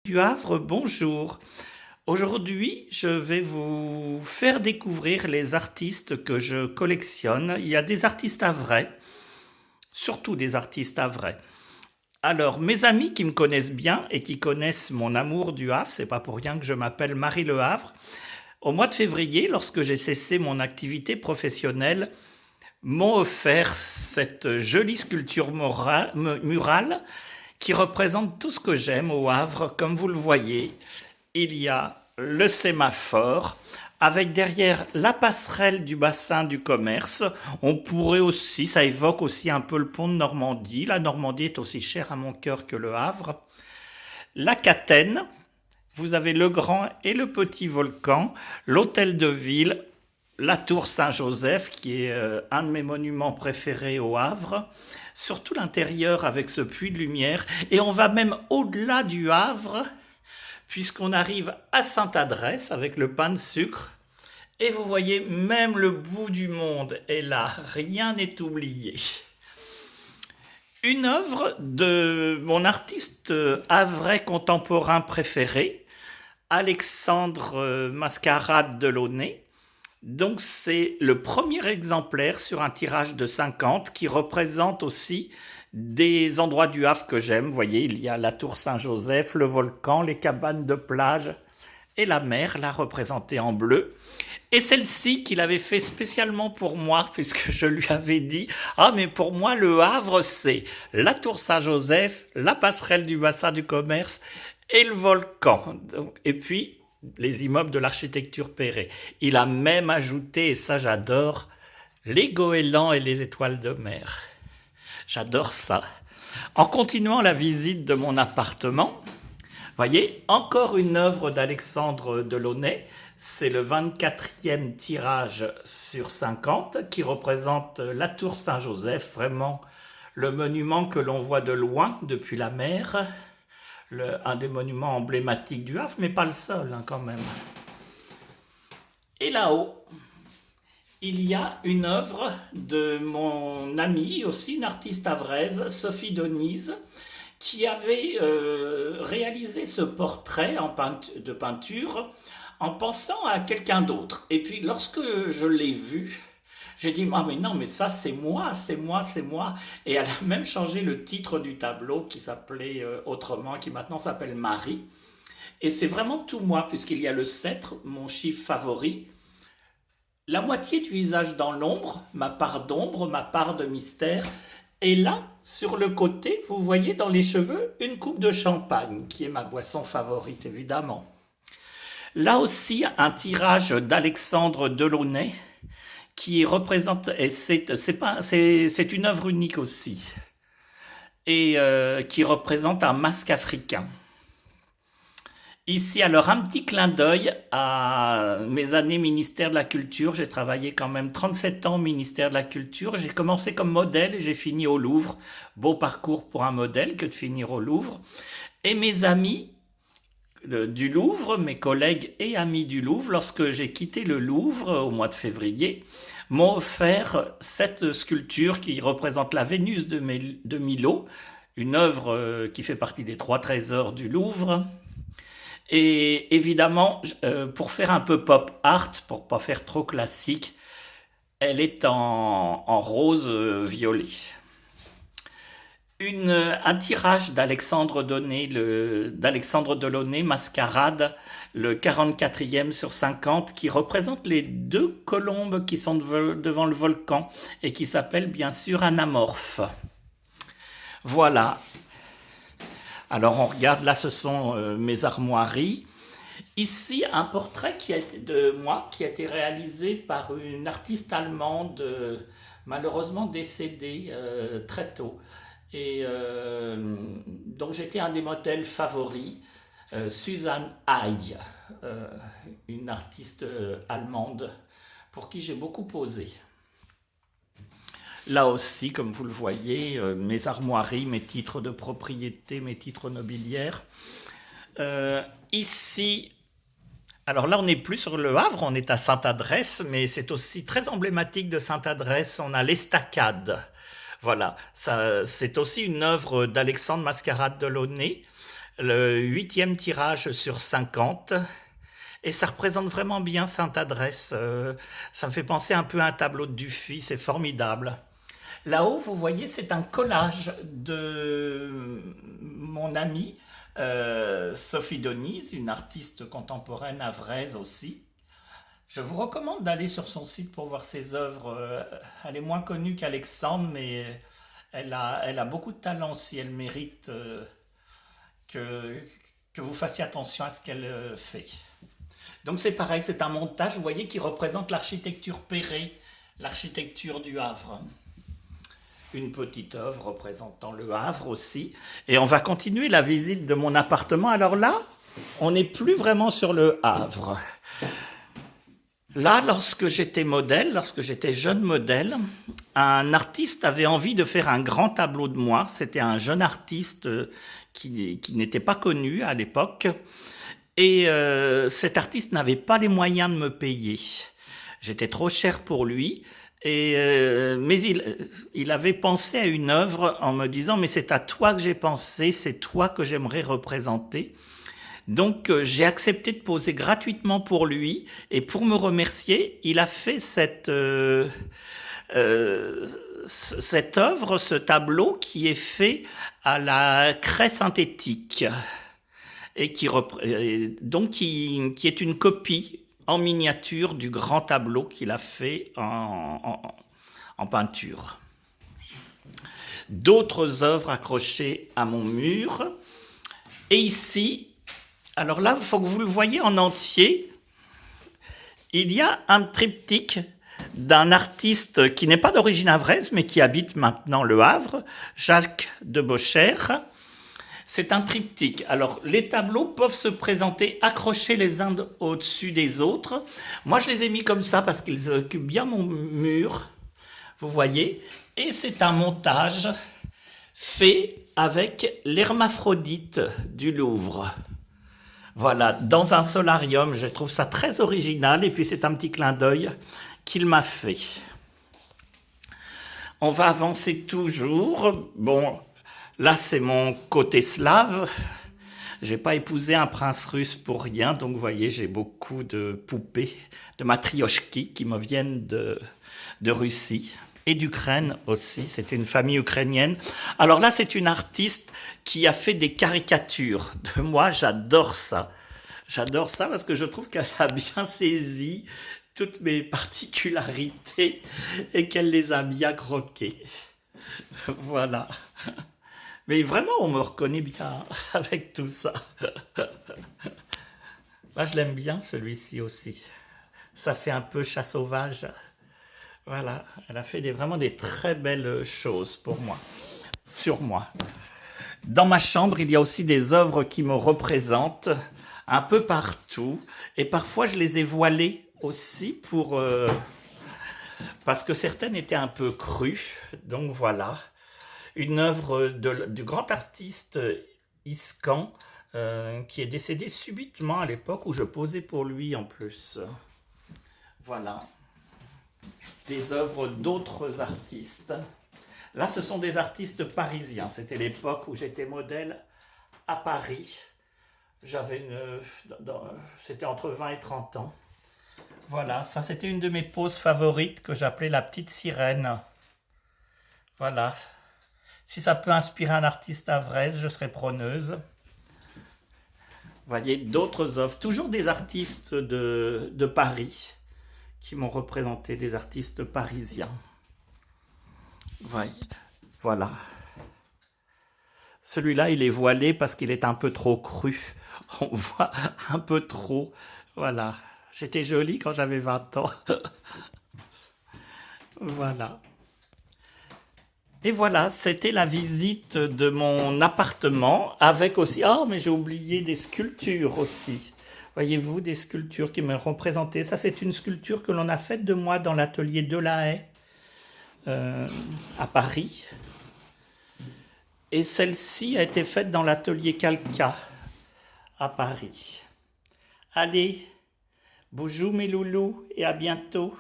Du Havre, bonjour. Aujourd'hui, je vais vous faire découvrir les artistes que je collectionne. Il y a des artistes havrais, surtout des artistes havrais. Alors, mes amis qui me connaissent bien et qui connaissent mon amour du Havre, c'est pas pour rien que je m'appelle Marie Le Havre. Au mois de février, lorsque j'ai cessé mon activité professionnelle, m'ont offert cette jolie sculpture murale qui représente tout ce que j'aime au Havre. Comme vous le voyez, il y a le sémaphore, avec derrière la passerelle du bassin du commerce. On pourrait aussi, ça évoque aussi un peu le pont de Normandie. La Normandie est aussi chère à mon cœur que le Havre. La Catène, vous avez le grand et le petit volcan, l'hôtel de ville, la tour Saint-Joseph, qui est un de mes monuments préférés au Havre, surtout l'intérieur avec ce puits de lumière. Et on va même au-delà du Havre, puisqu'on arrive à Sainte-Adresse avec le pain de sucre. Et vous voyez, même le bout du monde est là, rien n'est oublié. Une œuvre de mon artiste havrais contemporain préféré, Alexandre Mascarade Delaunay. Donc c'est le premier exemplaire sur un tirage de 50 qui représente aussi des endroits du Havre que j'aime. Vous voyez, il y a la tour Saint-Joseph, le volcan, les cabanes de plage et la mer, là représentée en bleu. Et celle-ci qu'il avait fait spécialement pour moi, puisque je lui avais dit « Ah, mais pour moi, le Havre, c'est la tour Saint-Joseph, la passerelle du bassin du commerce et le volcan. » Et puis, les immeubles de l'architecture Perret. Il a même ajouté, et ça j'adore, les goélands et les étoiles de mer. J'adore ça. En continuant la visite de mon appartement, voyez, encore une œuvre d'Alexandre Delaunay. C'est le 24e tirage sur 50 qui représente la tour Saint-Joseph, vraiment le monument que l'on voit de loin depuis la mer. Un des monuments emblématiques du Havre, mais pas le seul quand même. Et là-haut, il y a une œuvre de mon amie, aussi une artiste havraise, Sophie Denise, qui avait réalisé ce portrait de peinture en pensant à quelqu'un d'autre. Et puis lorsque je l'ai vu, j'ai dit, ah mais non, mais ça c'est moi, c'est moi, c'est moi. Et elle a même changé le titre du tableau qui s'appelait autrement, qui maintenant s'appelle Marie. Et c'est vraiment tout moi, puisqu'il y a le sceptre, mon chiffre favori, la moitié du visage dans l'ombre, ma part d'ombre, ma part de mystère. Et là, sur le côté, vous voyez dans les cheveux une coupe de champagne, qui est ma boisson favorite évidemment. Là aussi, un tirage d'Alexandre Delaunay, qui représente, et c'est une œuvre unique aussi, et qui représente un masque africain. Ici, alors, un petit clin d'œil à mes années ministère de la Culture. J'ai travaillé quand même 37 ans au ministère de la Culture. J'ai commencé comme modèle et j'ai fini au Louvre. Beau parcours pour un modèle que de finir au Louvre. Et mes amis du Louvre, mes collègues et amis du Louvre, lorsque j'ai quitté le Louvre au mois de février, m'ont offert cette sculpture qui représente la Vénus de Milo, une œuvre qui fait partie des 3 trésors du Louvre. Et évidemment, pour faire un peu pop art, pour pas faire trop classique, elle est en rose violet. Un tirage d'Alexandre Delaunay, Mascarade, le 44e sur 50, qui représente les 2 colombes qui sont devant le volcan et qui s'appelle bien sûr Anamorphe. Voilà. Alors on regarde, là ce sont mes armoiries. Ici un portrait de moi qui a été réalisé par une artiste allemande malheureusement décédée très tôt. Et donc j'étais un des modèles favoris, Suzanne Haï, une artiste allemande pour qui j'ai beaucoup posé. Là aussi, comme vous le voyez, mes armoiries, mes titres de propriété, mes titres nobiliaires. Ici, alors là on n'est plus sur le Havre, on est à Sainte-Adresse, mais c'est aussi très emblématique de Sainte-Adresse, on a l'Estacade. Voilà, c'est aussi une œuvre d'Alexandre Mascarade Delaunay. le 8e tirage sur 50. Et ça représente vraiment bien Sainte-Adresse. Ça me fait penser un peu à un tableau de Dufy, c'est formidable. Là-haut, vous voyez, c'est un collage de mon amie Sophie Denise, une artiste contemporaine havraise aussi. Je vous recommande d'aller sur son site pour voir ses œuvres. Elle est moins connue qu'Alexandre, mais elle a beaucoup de talent aussi. Elle mérite que, que vous fassiez attention à ce qu'elle fait. Donc c'est pareil, c'est un montage, vous voyez, qui représente l'architecture Perret, l'architecture du Havre. Une petite œuvre représentant le Havre aussi. Et on va continuer la visite de mon appartement. Alors là, on n'est plus vraiment sur le Havre. Là, lorsque j'étais modèle, lorsque j'étais jeune modèle, un artiste avait envie de faire un grand tableau de moi. C'était un jeune artiste qui n'était pas connu à l'époque. Et cet artiste n'avait pas les moyens de me payer. J'étais trop cher pour lui. Mais il avait pensé à une œuvre en me disant « Mais c'est à toi que j'ai pensé, c'est toi que j'aimerais représenter ». Donc j'ai accepté de poser gratuitement pour lui. Et pour me remercier, il a fait cette œuvre, ce tableau qui est fait à la craie synthétique. Et qui est une copie en miniature du grand tableau qu'il a fait en peinture. D'autres œuvres accrochées à mon mur. Et ici, alors là, il faut que vous le voyez en entier, il y a un triptyque d'un artiste qui n'est pas d'origine havraise, mais qui habite maintenant le Havre, Jacques de Beauchère. C'est un triptyque. Alors, les tableaux peuvent se présenter accrochés les uns au-dessus des autres. Moi, je les ai mis comme ça parce qu'ils occupent bien mon mur, vous voyez. Et c'est un montage fait avec l'hermaphrodite du Louvre. Voilà, dans un solarium. Je trouve ça très original. Et puis, c'est un petit clin d'œil qu'il m'a fait. On va avancer toujours. Bon... Là, c'est mon côté slave. J'ai pas épousé un prince russe pour rien, donc vous voyez, j'ai beaucoup de poupées, de matrioshki qui me viennent de Russie et d'Ukraine aussi. C'était une famille ukrainienne. Alors là, c'est une artiste qui a fait des caricatures de moi. J'adore ça. J'adore ça parce que je trouve qu'elle a bien saisi toutes mes particularités et qu'elle les a bien croquées. Voilà. Mais vraiment, on me reconnaît bien avec tout ça. Là, je l'aime bien, celui-ci aussi. Ça fait un peu chat sauvage. Voilà, elle a fait vraiment des très belles choses pour moi, sur moi. Dans ma chambre, il y a aussi des œuvres qui me représentent un peu partout. Et parfois, je les ai voilées aussi parce que certaines étaient un peu crues. Donc voilà. Une œuvre du grand artiste Iscan, qui est décédé subitement à l'époque où je posais pour lui en plus. Voilà. Des œuvres d'autres artistes. Là, ce sont des artistes parisiens. C'était l'époque où j'étais modèle à Paris. C'était entre 20 et 30 ans. Voilà, ça c'était une de mes poses favorites que j'appelais la petite sirène. Voilà. Si ça peut inspirer un artiste havraise, je serai preneuse. Vous voyez, d'autres œuvres, toujours des artistes de Paris qui m'ont représenté, des artistes parisiens. Voilà. Celui-là, il est voilé parce qu'il est un peu trop cru. On voit un peu trop. Voilà. J'étais jolie quand j'avais 20 ans. Voilà. Et voilà, c'était la visite de mon appartement avec aussi... Oh, mais j'ai oublié des sculptures aussi. Voyez-vous, des sculptures qui me représentaient. Ça, c'est une sculpture que l'on a faite de moi dans l'atelier Delahaye à Paris. Et celle-ci a été faite dans l'atelier Calca à Paris. Allez, bonjour mes loulous et à bientôt.